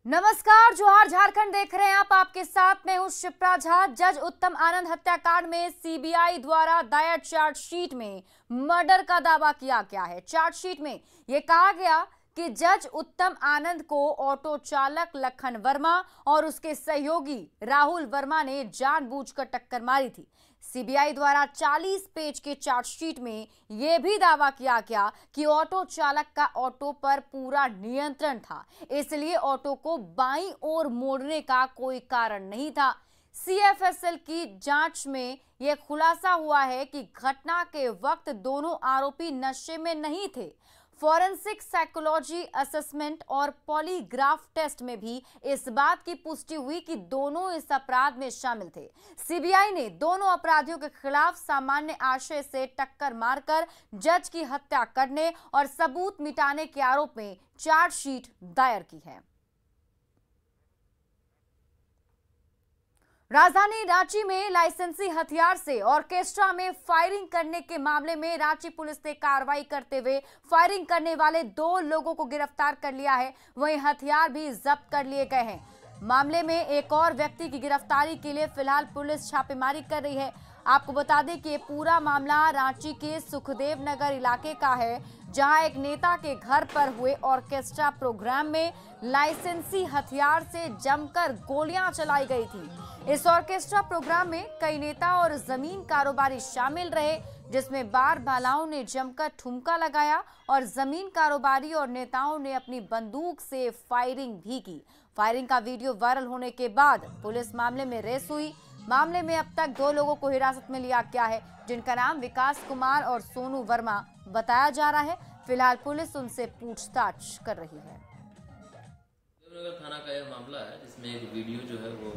नमस्कार, जोहार झारखंड देख रहे हैं आप। आपके साथ में हूं शिप्रा झा। जज उत्तम आनंद हत्याकांड में सीबीआई द्वारा दायर चार्जशीट में मर्डर का दावा किया गया है। चार्जशीट में यह कहा गया कि जज उत्तम आनंद को ऑटो चालक लखन वर्मा और उसके सहयोगी राहुल वर्मा ने जानबूझकर टक्कर मारी थी। सीबीआई द्वारा 40 पेज के चार्जशीट में यह भी दावा किया गया कि ऑटो चालक का ऑटो पर पूरा नियंत्रण था, इसलिए ऑटो को बाईं ओर मोड़ने का कोई कारण नहीं था। सीएफएसएल की जांच में यह खुलासा हुआ है कि घटना के वक्त दोनों आरोपी नशे में नहीं थे। फॉरेंसिक साइकोलॉजी असेसमेंट और पॉलीग्राफ टेस्ट में भी इस बात की पुष्टि हुई कि दोनों इस अपराध में शामिल थे। सीबीआई ने दोनों अपराधियों के खिलाफ सामान्य आशय से टक्कर मारकर जज की हत्या करने और सबूत मिटाने के आरोप में चार्जशीट दायर की है। राजधानी रांची में लाइसेंसी हथियार से ऑर्केस्ट्रा में फायरिंग करने के मामले में रांची पुलिस ने कार्रवाई करते हुए फायरिंग करने वाले 2 लोगों को गिरफ्तार कर लिया है। वहीं हथियार भी जब्त कर लिए गए हैं। मामले में एक और व्यक्ति की गिरफ्तारी के लिए फिलहाल पुलिस छापेमारी कर रही है। आपको बता दें कि ये पूरा मामला रांची के सुखदेव नगर इलाके का है, जहां एक नेता के घर पर हुए ऑर्केस्ट्रा प्रोग्राम में लाइसेंसी हथियार से जमकर गोलियां चलाई गई थी। इस ऑर्केस्ट्रा प्रोग्राम में कई नेता और जमीन कारोबारी शामिल रहे, जिसमें बार बालाओं ने जमकर ठुमका लगाया और जमीन कारोबारी और नेताओं ने अपनी बंदूक से फायरिंग भी की। फायरिंग का वीडियो वायरल होने के बाद पुलिस मामले में रेस हुई। मामले में अब तक 2 लोगों को हिरासत में लिया गया है, जिनका नाम विकास कुमार और सोनू वर्मा बताया जा रहा है। फिलहाल पुलिस उनसे पूछताछ कर रही है। थाना का यह मामला है, जिसमें एक वीडियो जो है वो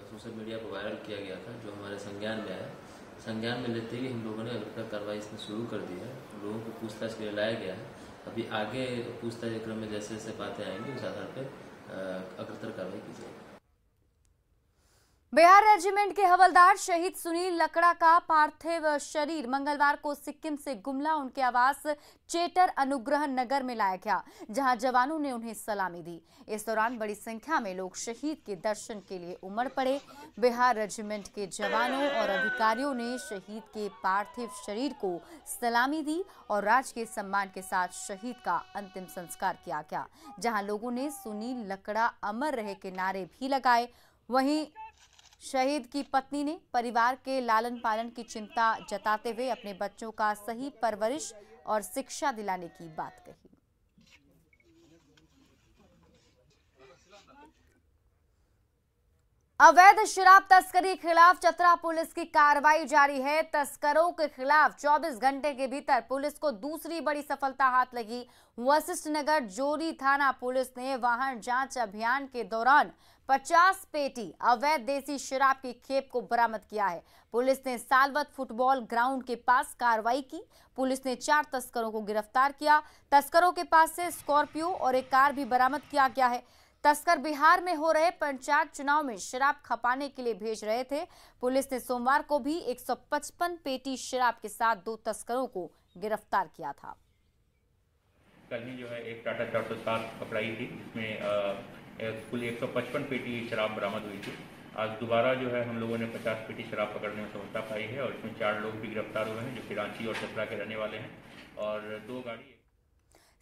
सोशल मीडिया पर वायरल किया गया था, जो हमारे संज्ञान में आया। संज्ञान में लेते ही हम लोगों ने अग्रतर कार्रवाई इसमें शुरू कर दी है। लोगों को पूछताछ के लिए लाया गया है। अभी आगे पूछताछ के क्रम में जैसे जैसे बातें आएंगी उस आधार पर अग्रतर कार्रवाई की जाएगी। बिहार रेजिमेंट के हवलदार शहीद सुनील लकड़ा का पार्थिव शरीर मंगलवार को सिक्किम से गुमला उनके आवास चेटर अनुग्रह नगर में लाया गया, जहां जवानों ने उन्हें सलामी दी। इस दौरान बड़ी संख्या में लोग शहीद के दर्शन के लिए उमड़ पड़े। बिहार रेजिमेंट के जवानों और अधिकारियों ने शहीद के पार्थिव शरीर को सलामी दी और राजकीय सम्मान के साथ शहीद का अंतिम संस्कार किया गया, जहां लोगों ने सुनील लकड़ा अमर रहे के नारे भी लगाए। वहीं शहीद की पत्नी ने परिवार के लालन पालन की चिंता जताते हुए अपने बच्चों का सही परवरिश और शिक्षा दिलाने की बात कही। अवैध शराब तस्करी के खिलाफ चतरा पुलिस की कार्रवाई जारी है। तस्करों के खिलाफ 24 घंटे के भीतर पुलिस को दूसरी बड़ी सफलता हाथ लगी। वशिष्ठ नगर जोरी थाना पुलिस ने वाहन जांच अभियान के दौरान 50 पेटी अवैध देसी शराब की खेप को बरामद किया है। पुलिस ने सालवत फुटबॉल ग्राउंड के पास कार्रवाई की। पुलिस ने 4 तस्करों को गिरफ्तार किया। तस्करों के पास से स्कॉर्पियो और एक कार भी बरामद किया गया है। तस्कर बिहार में हो रहे पंचायत चुनाव में शराब खपाने के लिए भेज रहे थे। पुलिस ने सोमवार को भी 155 पेटी शराब के साथ 2 तस्करों को गिरफ्तार किया था। कल ही जो है एक टाटा 407 पकड़ाई थी, जिसमें कुल 155 पेटी शराब बरामद हुई थी। आज दोबारा जो है हम लोगों ने 50 पेटी शराब पकड़ने में सफलता पाई है और इसमें 4 लोग भी गिरफ्तार हुए हैं, जो कि रांची और चतरा के रहने वाले हैं, और 2 गाड़ी।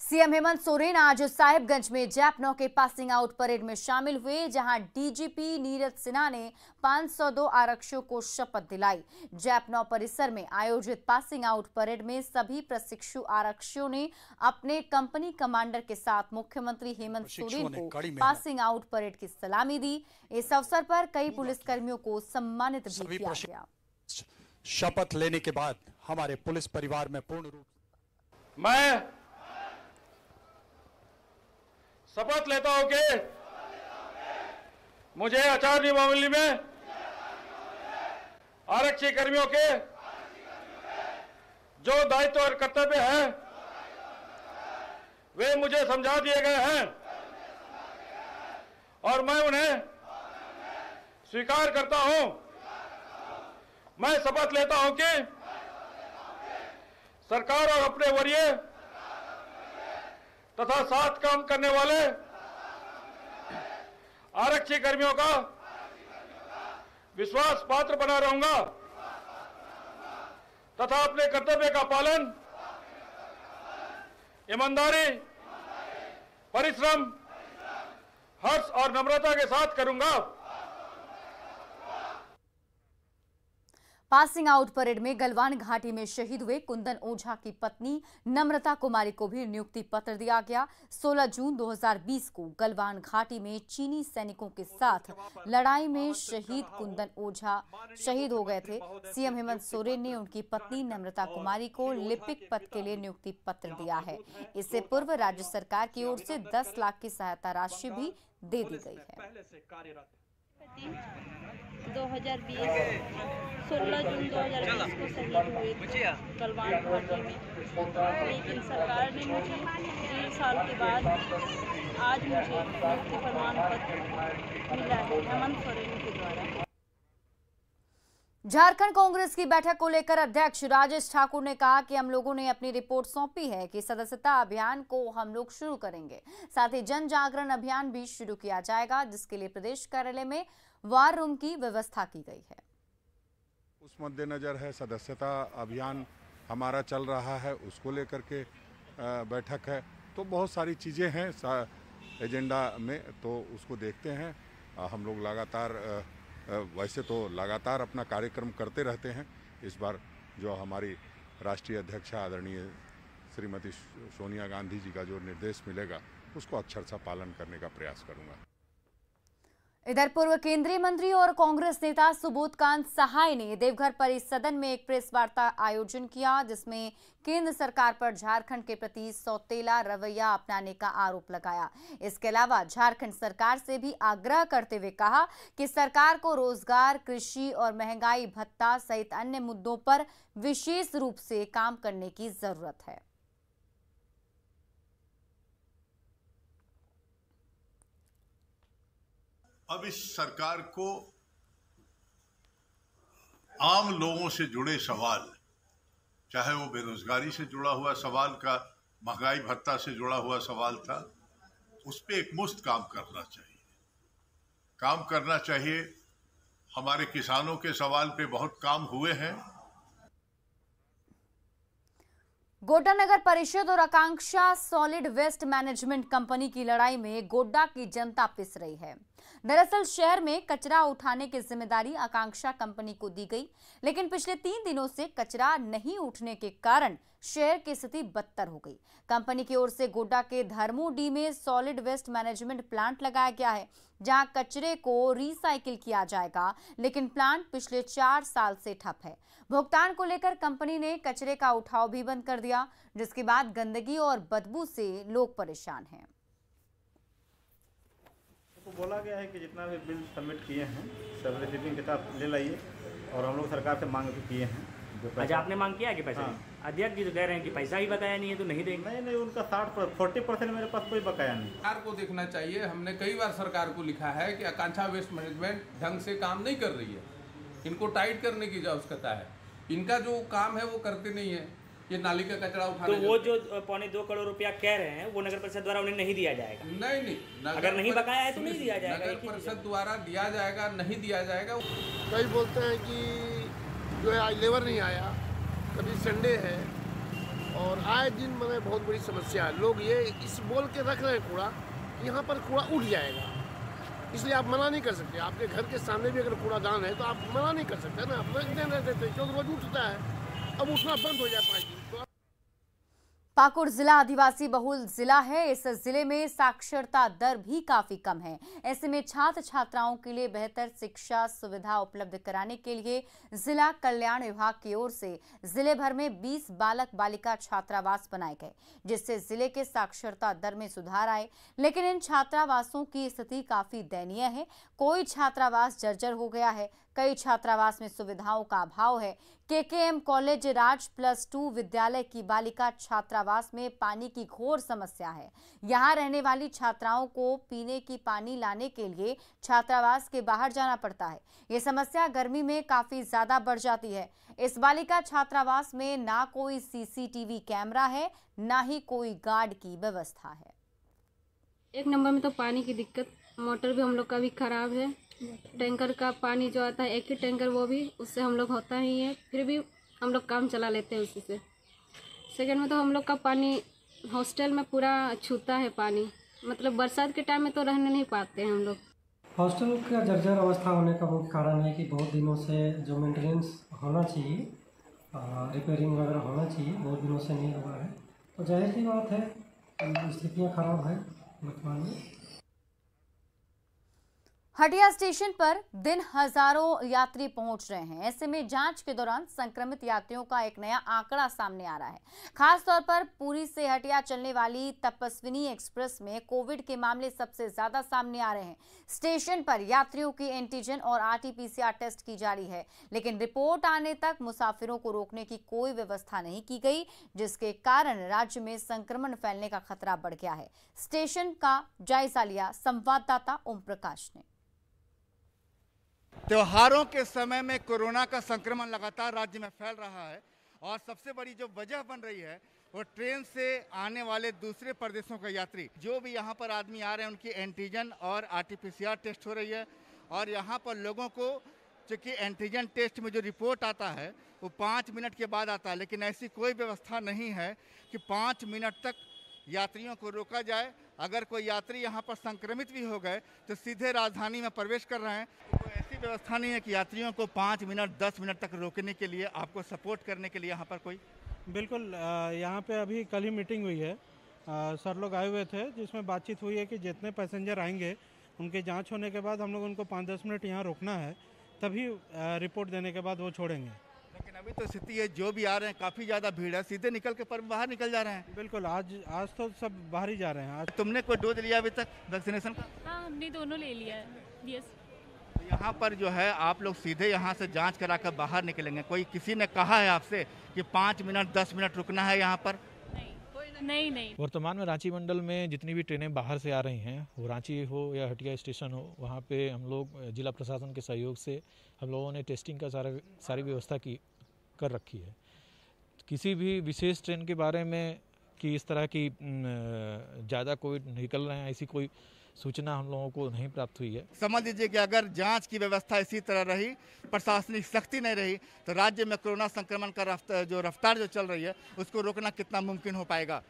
सीएम हेमंत सोरेन आज साहिबगंज में जैप-9 के पासिंग आउट परेड में शामिल हुए, जहां डीजीपी नीरज सिन्हा ने 502 आरक्षियों को शपथ दिलाई। जैप-9 परिसर में आयोजित पासिंग आउट परेड में सभी प्रशिक्षु आरक्षियों ने अपने कंपनी कमांडर के साथ मुख्यमंत्री हेमंत सोरेन को पासिंग आउट परेड की सलामी दी। इस अवसर पर कई पुलिसकर्मियों को सम्मानित भी किया गया। शपथ लेने के बाद हमारे पुलिस परिवार में पूर्ण रूप मैं शपथ लेता हूं कि मुझे आचार नियमावली में आरक्षी कर्मियों के जो दायित्व और कर्तव्य हैं वे मुझे समझा दिए गए हैं और मैं उन्हें स्वीकार करता हूं। मैं शपथ लेता हूं कि सरकार और अपने वरीय तथा साथ काम करने वाले आरक्षी कर्मियों का विश्वास पात्र बना रहूंगा तथा अपने कर्तव्य का पालन ईमानदारी, परिश्रम, हर्ष और नम्रता के साथ करूंगा। पासिंग आउट परेड में गलवान घाटी में शहीद हुए कुंदन ओझा की पत्नी नम्रता कुमारी को भी नियुक्ति पत्र दिया गया। 16 जून 2020 को गलवान घाटी में चीनी सैनिकों के साथ लड़ाई में शहीद कुंदन ओझा शहीद हो गए थे। सीएम हेमंत सोरेन ने उनकी पत्नी नम्रता कुमारी को लिपिक पद के लिए नियुक्ति पत्र दिया है। इससे पूर्व राज्य सरकार की ओर से 10 लाख की सहायता राशि भी दे दी गई है। 2020 16 जून 2020 को शहीद हुए थे गलवान घाटी में, लेकिन सरकार ने मुझे 1.5 साल के बाद आज मुझे नियुक्ति प्रमाण पत्र मिला है हेमंत सोरेन के द्वारा। झारखंड कांग्रेस की बैठक को लेकर अध्यक्ष राजेश ठाकुर ने कहा कि हम लोगों ने अपनी रिपोर्ट सौंपी है कि सदस्यता अभियान को हम लोग शुरू करेंगे। साथ ही जन जागरण अभियान भी शुरू किया जाएगा, जिसके लिए प्रदेश कार्यालय में वार रूम की व्यवस्था की गई है। उस मद्देनजर है सदस्यता अभियान हमारा चल रहा है, उसको लेकर के बैठक है। तो बहुत सारी चीज़ें हैं एजेंडा में, तो उसको देखते हैं। हम लोग लगातार वैसे तो लगातार अपना कार्यक्रम करते रहते हैं। इस बार जो हमारी राष्ट्रीय अध्यक्षा आदरणीय श्रीमती सोनिया गांधी जी का जो निर्देश मिलेगा उसको अक्षरशः पालन करने का प्रयास करूंगा। इधर पूर्व केंद्रीय मंत्री और कांग्रेस नेता सुबोधकांत सहाय ने देवघर परिसदन में एक प्रेस वार्ता आयोजन किया, जिसमें केंद्र सरकार पर झारखंड के प्रति सौतेला रवैया अपनाने का आरोप लगाया। इसके अलावा झारखंड सरकार से भी आग्रह करते हुए कहा कि सरकार को रोजगार, कृषि और महंगाई भत्ता सहित अन्य मुद्दों पर विशेष रूप से काम करने की जरूरत है। अब इस सरकार को आम लोगों से जुड़े सवाल, चाहे वो बेरोजगारी से जुड़ा हुआ सवाल का, महंगाई भत्ता से जुड़ा हुआ सवाल था, उस पर एकमुश्त काम करना चाहिए। हमारे किसानों के सवाल पे बहुत काम हुए हैं। गोड्डा नगर परिषद और आकांक्षा सॉलिड वेस्ट मैनेजमेंट कंपनी की लड़ाई में गोड्डा की जनता पिस रही है। दरअसल शहर में कचरा उठाने की जिम्मेदारी आकांक्षा कंपनी को दी गई, लेकिन पिछले 3 दिनों से कचरा नहीं उठने के कारण शहर की स्थिति बदतर हो गई। कंपनी की ओर से गोड्डा के धर्मोडी में सॉलिड वेस्ट मैनेजमेंट प्लांट लगाया गया है, जहां कचरे को रिसाइकिल किया जाएगा, लेकिन प्लांट पिछले 4 साल से ठप है। भुगतान को लेकर कंपनी ने कचरे का उठाव भी बंद कर दिया, जिसके बाद गंदगी और बदबू से लोग परेशान हैं। तो बोला गया है कि जितना भी बिल सबमिट किए हैं सब रिसीविंग किताब ले लाइए, और हम लोग सरकार से मांग भी किए हैं। अच्छा, आपने मांग किया है कि पैसा? हाँ। अध्यक्ष जी तो कह रहे हैं कि पैसा ही बकाया नहीं है तो नहीं देंगे। नहीं, उनका 40% मेरे पास कोई बकाया नहीं। सरकार को देखना चाहिए। हमने कई बार सरकार को लिखा है कि आकांक्षा वेस्ट मैनेजमेंट ढंग से काम नहीं कर रही है, इनको टाइट करने की आवश्यकता है। इनका जो काम है वो करते नहीं है। ये नाली का कचरा उठाने, तो वो जो 2.25 करोड़ रुपया कह रहे हैं वो नगर परिषद द्वारा उन्हें नहीं दिया जाएगा? नहीं, अगर नहीं बकाया है तो नहीं दिया जाएगा। नगर परिषद द्वारा दिया जाएगा, नहीं दिया जाएगा। कई बोलते हैं कि जो है आज लेबर नहीं आया, कभी संडे है, और आए दिन में बहुत बड़ी समस्या है। लोग ये इस बोल के रख रहे हैं कूड़ा कि यहाँ पर कूड़ा उठ जाएगा, इसलिए आप मना नहीं कर सकते। आपके घर के सामने भी अगर कूड़ादान है तो आप मना नहीं कर सकते ना, आप रख देना देते, क्योंकि रोज उठता है। अब उठना बंद हो जाए 5 दिन तो। पाकुड़ जिला आदिवासी बहुल जिला है। इस जिले में साक्षरता दर भी काफी कम है। ऐसे में छात्र छात्राओं के लिए बेहतर शिक्षा सुविधा उपलब्ध कराने के लिए जिला कल्याण विभाग की ओर से जिले भर में 20 बालक बालिका छात्रावास बनाए गए, जिससे जिले के साक्षरता दर में सुधार आए। लेकिन इन छात्रावासों की स्थिति काफी दयनीय है। कोई छात्रावास जर्जर हो गया है, कई छात्रावास में सुविधाओं का अभाव है। केकेएम कॉलेज राज +2 विद्यालय की बालिका छात्रावास में पानी की घोर समस्या है। यहां रहने वाली छात्राओं को पीने की पानी लाने के लिए छात्रावास के बाहर जाना पड़ता है। ये समस्या गर्मी में काफी ज्यादा बढ़ जाती है। इस बालिका छात्रावास में ना कोई सीसीटीवी कैमरा है, ना ही कोई गार्ड की व्यवस्था है। 1 नंबर में तो पानी की दिक्कत मोटर भी हम लोग का भी ख़राब है। टैंकर का पानी जो आता है, एक ही टैंकर, वो भी उससे हम लोग होता ही है, फिर भी हम लोग काम चला लेते हैं उसी से। सेकंड में तो हम लोग का पानी हॉस्टल में पूरा छूता है पानी, मतलब बरसात के टाइम में तो रहने नहीं पाते हैं हम लोग। हॉस्टल का जर्जर अवस्था होने का मुख्य कारण है कि बहुत दिनों से जो मेंटेनेंस होना चाहिए, रिपेयरिंग वगैरह होना चाहिए, बहुत दिनों से नहीं हुआ है। तो जाहिर सी बात है, स्थितियाँ खराब है वर्तमान में। हटिया स्टेशन पर दिन हजारों यात्री पहुंच रहे हैं। ऐसे में जांच के दौरान संक्रमित यात्रियों का एक नया आंकड़ा सामने आ रहा है। खास तौर पर पुरी से हटिया चलने वाली तपस्विनी एक्सप्रेस में कोविड के मामले सबसे ज्यादा सामने आ रहे हैं। स्टेशन पर यात्रियों की एंटीजन और आरटी-पीसीआर टेस्ट की जा रही है, लेकिन रिपोर्ट आने तक मुसाफिरों को रोकने की कोई व्यवस्था नहीं की गई, जिसके कारण राज्य में संक्रमण फैलने का खतरा बढ़ गया है। स्टेशन का जायजा लिया संवाददाता ओम प्रकाश ने। त्योहारों के समय में कोरोना का संक्रमण लगातार राज्य में फैल रहा है और सबसे बड़ी जो वजह बन रही है वो ट्रेन से आने वाले दूसरे प्रदेशों के यात्री, जो भी यहाँ पर आदमी आ रहे हैं, उनकी एंटीजन और आरटी-पीसीआर टेस्ट हो रही है। और यहाँ पर लोगों को चूँकि एंटीजन टेस्ट में जो रिपोर्ट आता है वो 5 मिनट के बाद आता है, लेकिन ऐसी कोई व्यवस्था नहीं है कि 5 मिनट तक यात्रियों को रोका जाए। अगर कोई यात्री यहाँ पर संक्रमित भी हो गए तो सीधे राजधानी में प्रवेश कर रहे हैं। कोई ऐसी व्यवस्था नहीं है कि यात्रियों को 5 मिनट 10 मिनट तक रोकने के लिए, आपको सपोर्ट करने के लिए यहाँ पर कोई। बिल्कुल, यहाँ पे अभी कल ही मीटिंग हुई है, सर लोग आए हुए थे, जिसमें बातचीत हुई है कि जितने पैसेंजर आएंगे उनके जांच होने के बाद हम लोग उनको 5-10 मिनट यहाँ रोकना है, तभी रिपोर्ट देने के बाद वो छोड़ेंगे। लेकिन अभी तो स्थिति है, जो भी आ रहे हैं काफ़ी ज़्यादा भीड़ है, सीधे निकल के पर बाहर निकल जा रहे हैं। बिल्कुल, आज तो सब बाहर ही जा रहे हैं। आज तुमने कोई डोज लिया अभी तक वैक्सीनेशन का? हाँ, हमने दोनों ले लिया है। यस। यहाँ पर जो है आप लोग सीधे यहाँ से जांच करा कर बाहर निकलेंगे। कोई किसी ने कहा है आपसे कि 5 मिनट 10 मिनट रुकना है यहाँ पर? नहीं। वर्तमान में रांची मंडल में जितनी भी ट्रेनें बाहर से आ रही हैं, वो रांची हो या हटिया स्टेशन हो, वहाँ पे हम लोग जिला प्रशासन के सहयोग से हम लोगों ने टेस्टिंग का सारी व्यवस्था कर रखी है। किसी भी विशेष ट्रेन के बारे में कि इस तरह की ज़्यादा कोविड निकल रहे हैं, ऐसी कोई सूचना हम लोगों को नहीं प्राप्त हुई है। समझ लीजिए कि अगर जांच की व्यवस्था इसी तरह रही, प्रशासनिक सख्ती नहीं रही, तो राज्य में कोरोना संक्रमण का रफ्तार जो चल रही है उसको रोकना कितना मुमकिन हो पाएगा।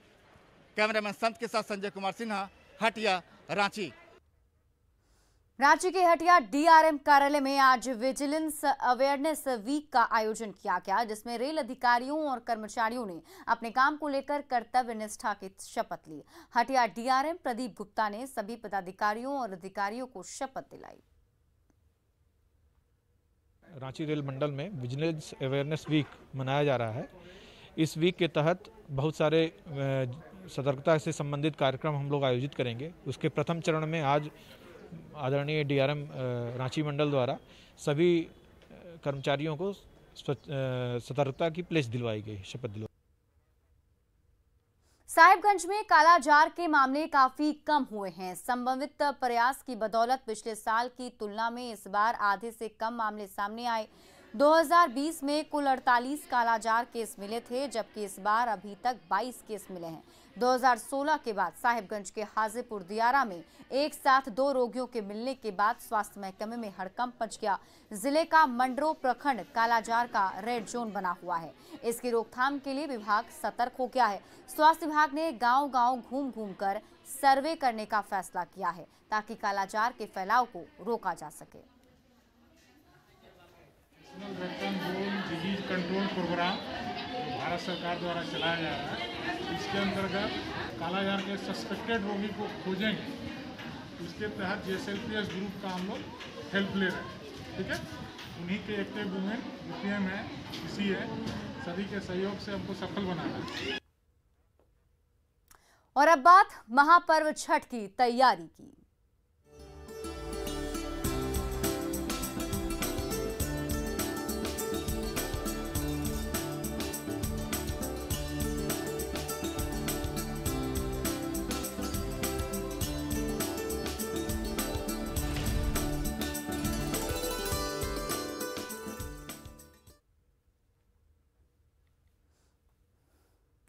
कैमरामैन संत के साथ संजय कुमार सिन्हा, हटिया, रांची। रांची के हटिया डीआरएम कार्यालय में आज विजिलेंस अवेयरनेस वीक का आयोजन किया गया, जिसमें रेल अधिकारियों और कर्मचारियों ने अपने काम को लेकर कर्तव्य निष्ठा की शपथ ली। हटिया डीआरएम प्रदीप गुप्ता ने सभी पदाधिकारियों और अधिकारियों को शपथ दिलाई। रांची रेल मंडल में विजिलेंस अवेयरनेस वीक मनाया जा रहा है। इस वीक के तहत बहुत सारे सतर्कता से संबंधित कार्यक्रम हम लोग आयोजित करेंगे। उसके प्रथम चरण में आज आदरणीय डीआरएम रांची मंडल द्वारा सभी कर्मचारियों को सतर्कता की प्लेस दिलवाई गई, शपथ दिलवाई। साहिबगंज में कालाजार के मामले काफी कम हुए हैं। संभावित प्रयास की बदौलत पिछले साल की तुलना में इस बार आधे से कम मामले सामने आए। 2020 में कुल 48 कालाजार केस मिले थे, जबकि इस बार अभी तक 22 केस मिले हैं। 2016 के बाद साहिबगंज के हाजीपुर दियारा में एक साथ 2 रोगियों के मिलने के बाद स्वास्थ्य महकमे में हड़कंप मच गया। जिले का मंडरो प्रखंड कालाजार का रेड जोन बना हुआ है। इसकी रोकथाम के लिए विभाग सतर्क हो गया है। स्वास्थ्य विभाग ने गांव-गांव घूम कर सर्वे करने का फैसला किया है, ताकि कालाजार के फैलाव को रोका जा सके। डिजीज कंट्रोल प्रोग्राम भारत सरकार द्वारा चलाया जा रहा है, इसके अंतर्गत कालाजार के सस्पेक्टेड रोगी को खोजेंगे। इसके तहत जेएसएलपीएस ग्रुप का हम लोग हेल्प ले रहे हैं। ठीक है, उन्हीं के एक्टिव वुमेन यूपीएम है, इसी है, सभी के सहयोग से हमको सफल बनाना है। और अब बात महापर्व छठ की तैयारी की।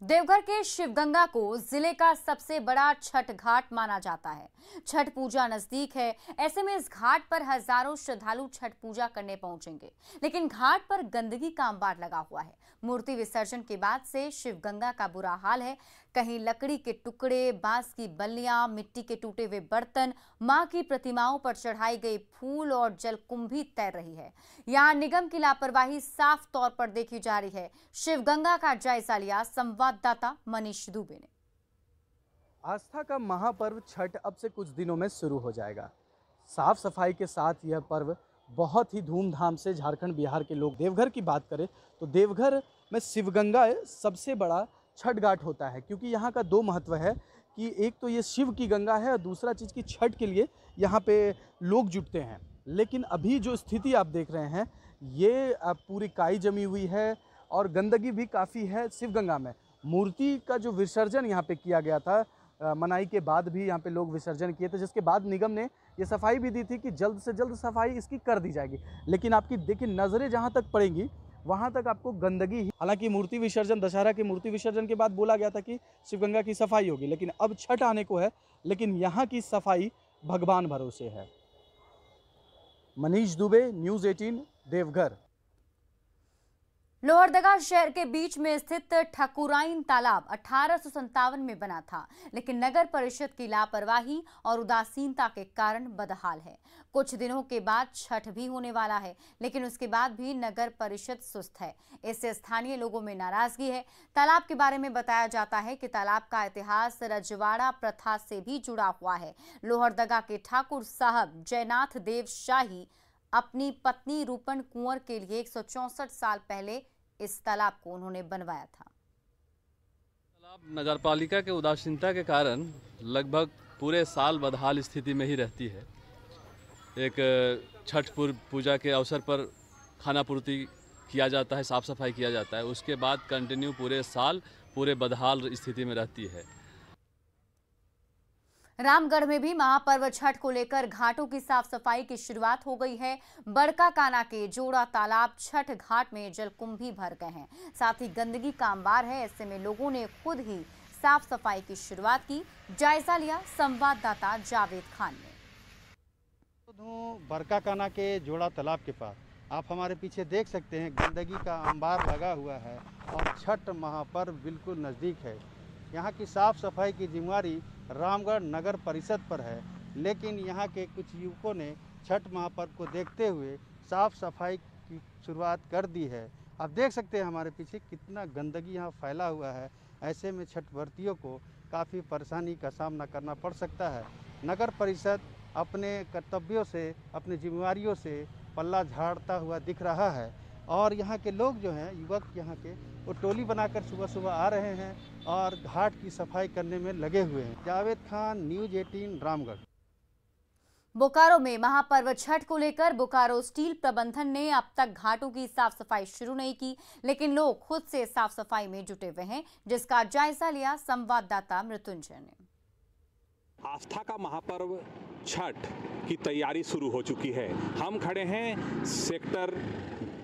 देवघर के शिवगंगा को जिले का सबसे बड़ा छठ घाट माना जाता है। छठ पूजा नजदीक है, ऐसे में इस घाट पर हजारों श्रद्धालु छठ पूजा करने पहुंचेंगे, लेकिन घाट पर गंदगी का अंबार लगा हुआ है। मूर्ति विसर्जन के बाद से शिवगंगा का बुरा हाल है। कहीं लकड़ी के टुकड़े, बांस की बल्लियां, मिट्टी के टूटे हुए बर्तन, मां की प्रतिमाओं पर चढ़ाई गई फूल और जलकुंभी तैर रही है। यहां निगम की लापरवाही साफ तौर पर देखी जा रही है। शिवगंगा का जायजा लिया संवाददाता मनीष दुबे ने। आस्था का महापर्व छठ अब से कुछ दिनों में शुरू हो जाएगा। साफ सफाई के साथ यह पर्व बहुत ही धूमधाम से झारखंड बिहार के लोग, देवघर की बात करें तो देवघर में शिवगंगा सबसे बड़ा छठ घाट होता है, क्योंकि यहाँ का दो महत्व है कि एक तो ये शिव की गंगा है और दूसरा चीज़ की छठ के लिए यहाँ पे लोग जुटते हैं। लेकिन अभी जो स्थिति आप देख रहे हैं ये पूरी काई जमी हुई है और गंदगी भी काफ़ी है शिवगंगा में। मूर्ति का जो विसर्जन यहाँ पे किया गया था, मनाई के बाद भी यहाँ पे लोग विसर्जन किए थे, जिसके बाद निगम ने ये सफाई भी दी थी कि जल्द से जल्द सफाई इसकी कर दी जाएगी। लेकिन आपकी देखिए नज़रें जहाँ तक पड़ेंगी वहाँ तक आपको गंदगी ही। हालांकि मूर्ति विसर्जन, दशहरा के मूर्ति विसर्जन के बाद बोला गया था कि शिवगंगा की सफाई होगी, लेकिन अब छठ आने को है, लेकिन यहाँ की सफाई भगवान भरोसे है। मनीष दुबे, न्यूज़ 18, देवघर। लोहरदगा शहर के बीच में स्थित ठकुराइन तालाब 1857 में बना था, लेकिन नगर परिषद की लापरवाही और उदासीनता के कारण बदहाल है। कुछ दिनों के बाद छठ भी होने वाला है, लेकिन उसके बाद भी नगर परिषद सुस्त है। इससे स्थानीय लोगों में नाराजगी है। तालाब के बारे में बताया जाता है कि तालाब का इतिहास रजवाड़ा प्रथा से भी जुड़ा हुआ है। लोहरदगा के ठाकुर साहब जयनाथ देव शाही अपनी पत्नी रूपन कुंवर के लिए 164 साल पहले इस तालाब को उन्होंने बनवाया था। तालाब नगरपालिका के उदासीनता के कारण लगभग पूरे साल बदहाल स्थिति में ही रहती है। एक छठ पूजा के अवसर पर खाना पूर्ति किया जाता है, साफ सफाई किया जाता है, उसके बाद कंटिन्यू पूरे साल पूरे बदहाल स्थिति में रहती है। रामगढ़ में भी महापर्व छठ को लेकर घाटों की साफ सफाई की शुरुआत हो गई है। बड़का काना के जोड़ा तालाब छठ घाट में जलकुंभी भर गए हैं, साथ ही गंदगी का अंबार है। ऐसे में लोगों ने खुद ही साफ सफाई की शुरुआत की। जायजा लिया संवाददाता जावेद खान ने। बड़का काना के जोड़ा तालाब के पास आप हमारे पीछे देख सकते हैं गंदगी का अंबार लगा हुआ है और छठ महापर्व बिल्कुल नज़दीक है। यहाँ की साफ सफाई की जिम्मेदारी रामगढ़ नगर परिषद पर है, लेकिन यहाँ के कुछ युवकों ने छठ महापर्व को देखते हुए साफ सफाई की शुरुआत कर दी है। आप देख सकते हैं हमारे पीछे कितना गंदगी यहाँ फैला हुआ है। ऐसे में छठ व्रतियों को काफ़ी परेशानी का सामना करना पड़ सकता है। नगर परिषद अपने कर्तव्यों से, अपनी जिम्मेदारियों से पल्ला झाड़ता हुआ दिख रहा है और यहाँ के लोग जो हैं, युवक यहाँ के, वो टोली बनाकर सुबह सुबह आ रहे हैं और घाट की सफाई करने में लगे हुए हैं। जावेद खान, न्यूज़ 18, रामगढ़। बोकारो में महापर्व छठ को लेकर बोकारो स्टील प्रबंधन ने अब तक घाटों की साफ सफाई शुरू नहीं की, लेकिन लोग खुद से साफ सफाई में जुटे हुए हैं, जिसका जायजा लिया संवाददाता मृत्युंजय ने। आस्था का महापर्व छठ की तैयारी शुरू हो चुकी है। हम खड़े हैं सेक्टर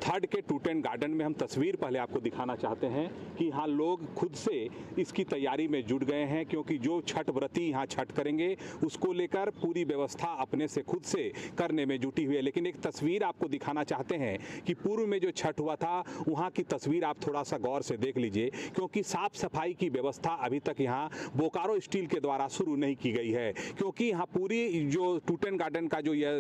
3 के टूटेन गार्डन में। हम तस्वीर पहले आपको दिखाना चाहते हैं कि यहाँ लोग खुद से इसकी तैयारी में जुट गए हैं, क्योंकि जो छठ व्रती यहाँ छठ करेंगे उसको लेकर पूरी व्यवस्था अपने से खुद से करने में जुटी हुई है। लेकिन एक तस्वीर आपको दिखाना चाहते हैं कि पूर्व में जो छठ हुआ था वहाँ की तस्वीर आप थोड़ा सा गौर से देख लीजिए, क्योंकि साफ सफाई की व्यवस्था अभी तक यहाँ बोकारो स्टील के द्वारा शुरू नहीं की गई है, क्योंकि यहाँ पूरी जो टूटेन गार्डन का जो यह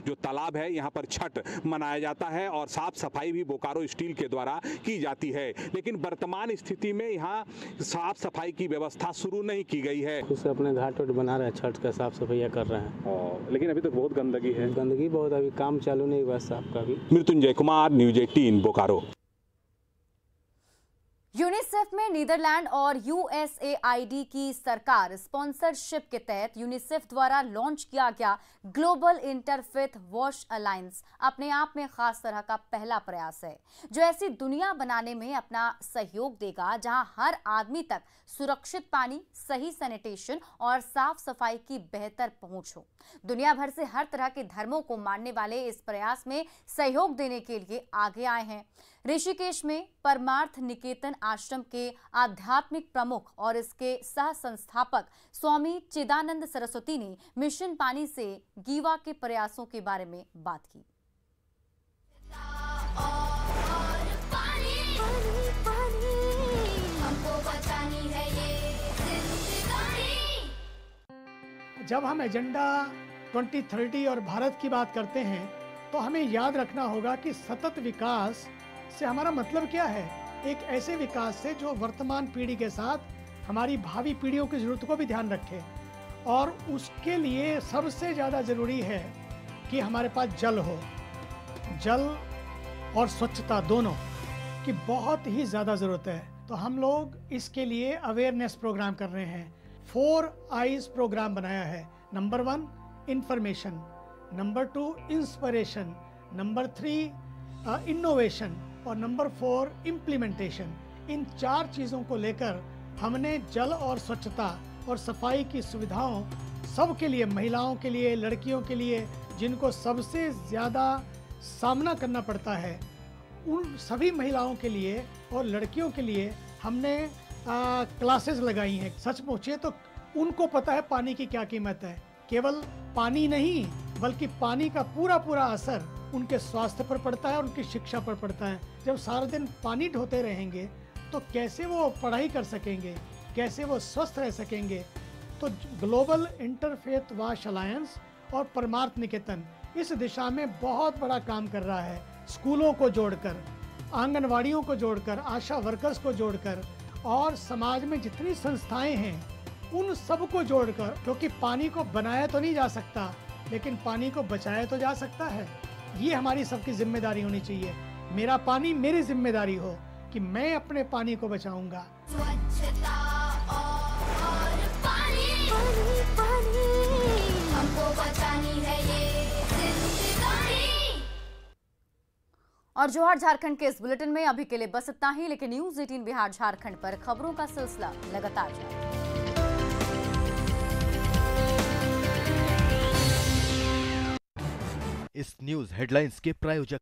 जो तालाब है यहाँ पर छठ मनाया जाता है और साफ सफाई भी बोकारो स्टील के द्वारा की जाती है। लेकिन वर्तमान स्थिति में यहाँ साफ सफाई की व्यवस्था शुरू नहीं की गई है। खुद से अपने घाट बना रहे हैं, छठ का साफ सफाई कर रहे हैं। लेकिन अभी तक बहुत गंदगी है। गंदगी बहुत, अभी काम चालू नहीं हुआ साफ का भी। मृत्युंजय कुमार, न्यूज़ 18, बोकारो। यूनिसेफ में नीदरलैंड और यूएसएआईडी की सरकार स्पॉन्सरशिप के तहत यूनिसेफ द्वारा लॉन्च किया गया ग्लोबल इंटरफेथ वॉश अलायंस अपने आप में खास तरह का पहला प्रयास है, जो ऐसी दुनिया बनाने में अपना सहयोग देगा जहां हर आदमी तक सुरक्षित पानी, सही सैनिटेशन और साफ सफाई की बेहतर पहुंच हो। दुनिया भर से हर तरह के धर्मों को मानने वाले इस प्रयास में सहयोग देने के लिए आगे आए हैं। ऋषिकेश में परमार्थ निकेतन आश्रम के आध्यात्मिक प्रमुख और इसके सह संस्थापक स्वामी चिदानंद सरस्वती ने मिशन पानी से गीवा के प्रयासों के बारे में बात की। जब हम एजेंडा 2030 और भारत की बात करते हैं तो हमें याद रखना होगा कि सतत विकास से हमारा मतलब क्या है। एक ऐसे विकास से जो वर्तमान पीढ़ी के साथ हमारी भावी पीढ़ियों की ज़रूरत को भी ध्यान रखे, और उसके लिए सबसे ज़्यादा ज़रूरी है कि हमारे पास जल हो। जल और स्वच्छता दोनों की बहुत ही ज़्यादा ज़रूरत है। तो हम लोग इसके लिए अवेयरनेस प्रोग्राम कर रहे हैं। 4 आईज प्रोग्राम बनाया है। Number 1 information, number 2 inspiration, number 3 innovation और नंबर 4 इम्प्लीमेंटेशन। इन 4 चीज़ों को लेकर हमने जल और स्वच्छता और सफाई की सुविधाओं सबके लिए, महिलाओं के लिए, लड़कियों के लिए, जिनको सबसे ज़्यादा सामना करना पड़ता है, उन सभी महिलाओं के लिए और लड़कियों के लिए हमने क्लासेस लगाई हैं। सच पूछिए तो उनको पता है पानी की क्या कीमत है। केवल पानी नहीं बल्कि पानी का पूरा असर उनके स्वास्थ्य पर पड़ता है, उनकी शिक्षा पर पड़ता है। जब सारा दिन पानी ढोते रहेंगे तो कैसे वो पढ़ाई कर सकेंगे, कैसे वो स्वस्थ रह सकेंगे। तो ग्लोबल इंटरफेथ वाश अलायंस और परमार्थ निकेतन इस दिशा में बहुत बड़ा काम कर रहा है। स्कूलों को जोड़कर, आंगनवाड़ियों को जोड़कर, आशा वर्कर्स को जोड़कर और समाज में जितनी संस्थाएं हैं उन सब को जोड़कर, क्योंकि पानी को बनाया तो नहीं जा सकता लेकिन पानी को बचाया तो जा सकता है। ये हमारी सबकी जिम्मेदारी होनी चाहिए। मेरा पानी मेरी जिम्मेदारी हो कि मैं अपने पानी को बचाऊंगा। स्वच्छता और पानी, पानी, पानी, हमको बचानी है ये जिंदगानी। और जोहार झारखंड के इस बुलेटिन में अभी के लिए बस इतना ही, लेकिन न्यूज़ 18 बिहार झारखंड पर खबरों का सिलसिला लगातार जारी। इस न्यूज हेडलाइंस के प्रायोजक